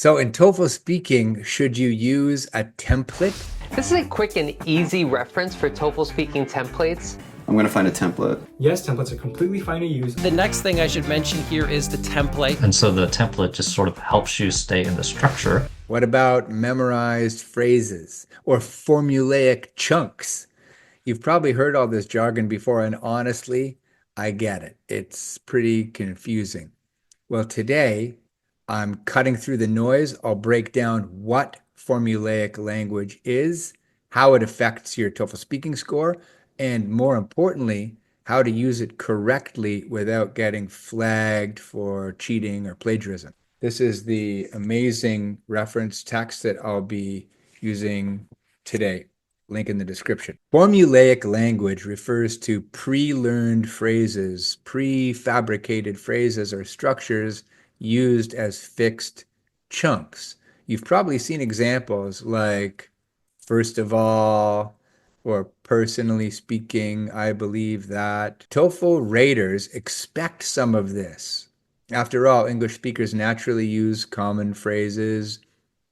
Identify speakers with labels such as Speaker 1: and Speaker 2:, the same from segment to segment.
Speaker 1: So in TOEFL speaking, should you use a template?
Speaker 2: This is a quick and easy reference for TOEFL speaking templates.
Speaker 3: I'm going to find a template.
Speaker 4: Yes, templates are completely fine to use.
Speaker 5: The next thing I should mention here is the template.
Speaker 6: And so the template just sort of helps you stay in the structure.
Speaker 1: What about memorized phrases or formulaic chunks? You've probably heard all this jargon before, and honestly, I get it. It's pretty confusing. Well, today, I'm cutting through the noise. I'll break down what formulaic language is, how it affects your TOEFL speaking score, and more importantly, how to use it correctly without getting flagged for cheating or plagiarism. This is the amazing reference text that I'll be using today. Link in the description. Formulaic language refers to pre-learned phrases, prefabricated phrases or structures used as fixed chunks. You've probably seen examples like, first of all, or personally speaking, I believe that. TOEFL raters expect some of this. After all, English speakers naturally use common phrases,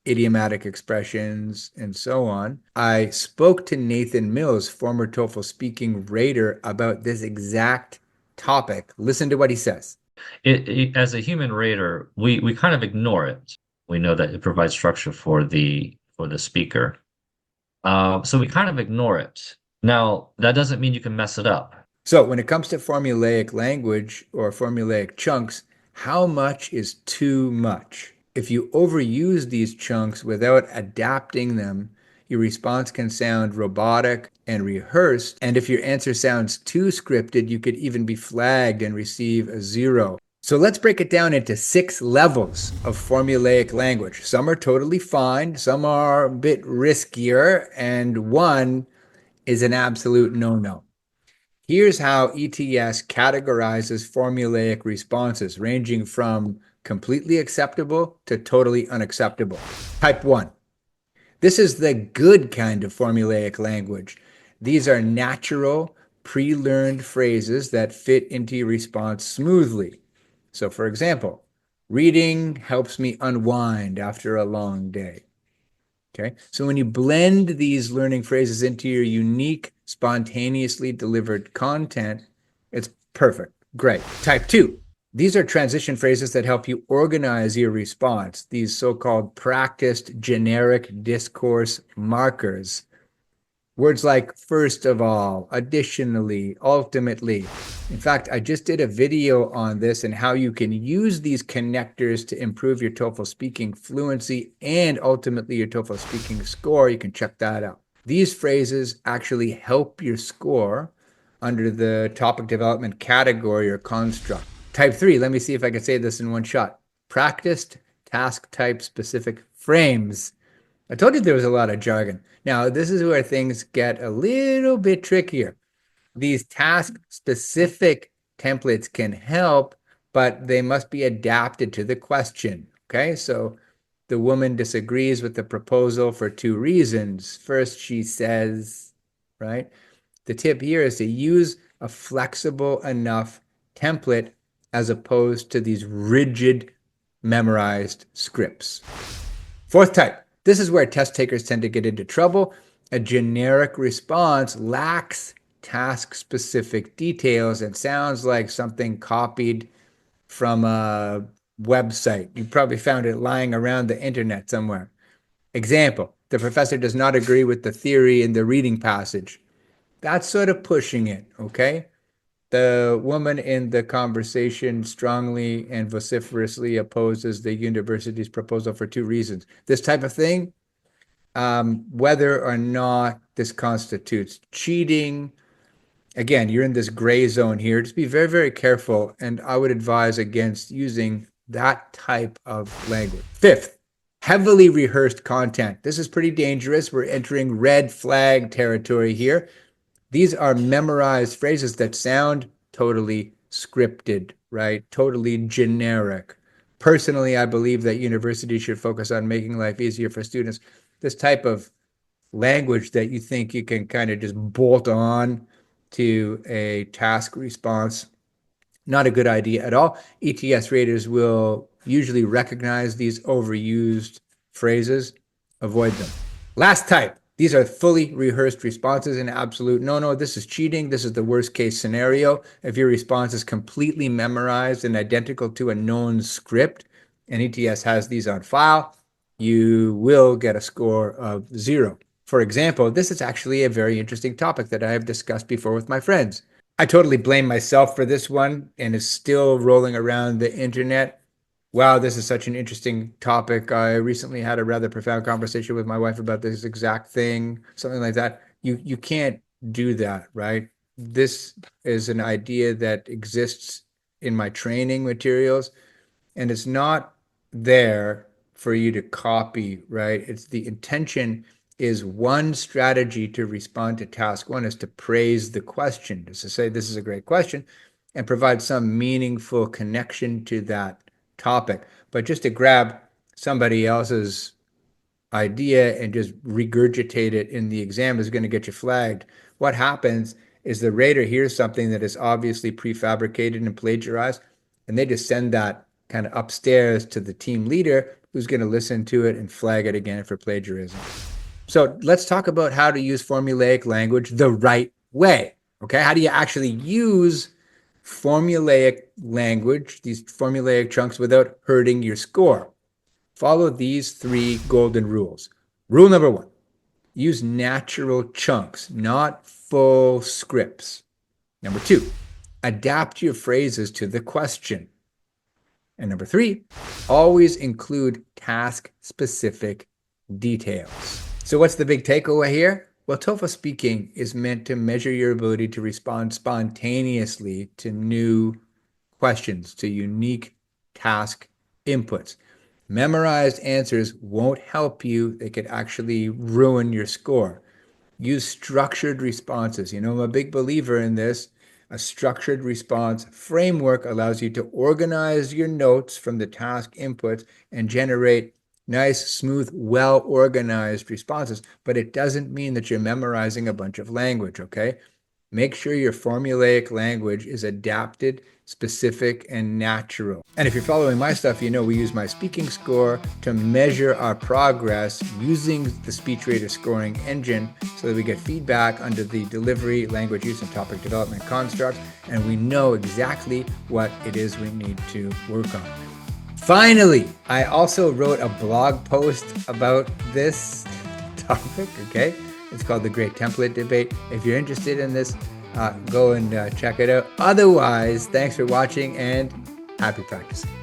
Speaker 1: idiomatic expressions, and so on. I spoke to Nathan Mills, former TOEFL speaking rater, about this exact topic. Listen to what he says.
Speaker 6: As a human rater, we kind of ignore it. We know that it provides structure for the speaker. So we kind of ignore it. Now, that doesn't mean you can mess it up.
Speaker 1: So when it comes to formulaic language or formulaic chunks, how much is too much? If you overuse these chunks without adapting them, your response can sound robotic and rehearsed. And if your answer sounds too scripted, you could even be flagged and receive a 0. So let's break it down into 6 levels of formulaic language. Some are totally fine, some are a bit riskier, and one is an absolute no-no. Here's how ETS categorizes formulaic responses, ranging from completely acceptable to totally unacceptable. Type 1. This is the good kind of formulaic language. These are natural, pre-learned phrases that fit into your response smoothly. So for example, reading helps me unwind after a long day. Okay, so when you blend these learning phrases into your unique, spontaneously delivered content, it's perfect. Great. Type 2. These are transition phrases that help you organize your response, these so-called practiced generic discourse markers. Words like first of all, additionally, ultimately. In fact, I just did a video on this and how you can use these connectors to improve your TOEFL speaking fluency and ultimately your TOEFL speaking score. You can check that out. These phrases actually help your score under the topic development category or construct. Type 3, let me see if I can say this in one shot. Practiced task type specific frames. I told you there was a lot of jargon. Now, this is where things get a little bit trickier. These task-specific templates can help, but they must be adapted to the question, okay? So the woman disagrees with the proposal for 2 reasons. First, she says, right? The tip here is to use a flexible enough template as opposed to these rigid memorized scripts. 4th type. This is where test takers tend to get into trouble. A generic response lacks task-specific details and sounds like something copied from a website. You probably found it lying around the internet somewhere. Example, the professor does not agree with the theory in the reading passage. That's sort of pushing it, okay? The woman in the conversation strongly and vociferously opposes the university's proposal for 2 reasons. This type of thing, whether or not this constitutes cheating, again, you're in this gray zone here. Just be very, very careful, and I would advise against using that type of language. 5th, heavily rehearsed content. This is pretty dangerous. We're entering red flag territory here. These are memorized phrases that sound totally scripted, right? Totally generic. Personally, I believe that universities should focus on making life easier for students. This type of language that you think you can kind of just bolt on to a task response, not a good idea at all. ETS raters will usually recognize these overused phrases. Avoid them. Last type. These are fully rehearsed responses in absolute. No, this is cheating. This is the worst case scenario. If your response is completely memorized and identical to a known script, and ETS has these on file, you will get a score of 0. For example, this is actually a very interesting topic that I have discussed before with my friends. I totally blame myself for this one, and it's still rolling around the internet. Wow, this is such an interesting topic. I recently had a rather profound conversation with my wife about this exact thing, something like that. You can't do that, right? This is an idea that exists in my training materials, and it's not there for you to copy, right? It's the intention is one strategy to respond to task one is to praise the question, just to say this is a great question and provide some meaningful connection to that topic. But just to grab somebody else's idea and just regurgitate it in the exam is going to get you flagged. What happens is the rater hears something that is obviously prefabricated and plagiarized, and they just send that kind of upstairs to the team leader who's going to listen to it and flag it again for plagiarism. So let's talk about how to use formulaic language the right way. Okay, how do you actually use formulaic language, these formulaic chunks, without hurting your score? Follow these 3 golden rules. Rule number 1, use natural chunks, not full scripts. Number 2, adapt your phrases to the question. And number 3, always include task-specific details. So what's the big takeaway here? Well, TOEFL Speaking is meant to measure your ability to respond spontaneously to new questions, to unique task inputs. Memorized answers won't help you. They could actually ruin your score. Use structured responses. You know, I'm a big believer in this. A structured response framework allows you to organize your notes from the task inputs and generate nice, smooth, well-organized responses, but it doesn't mean that you're memorizing a bunch of language, okay? Make sure your formulaic language is adapted, specific, and natural. And if you're following my stuff, you know we use my speaking score to measure our progress using the SpeechRater scoring engine so that we get feedback under the delivery, language use, and topic development constructs, and we know exactly what it is we need to work on. Finally, I also wrote a blog post about this topic, okay? It's called The Great Template Debate. If you're interested in this, go and check it out. Otherwise, thanks for watching and happy practicing.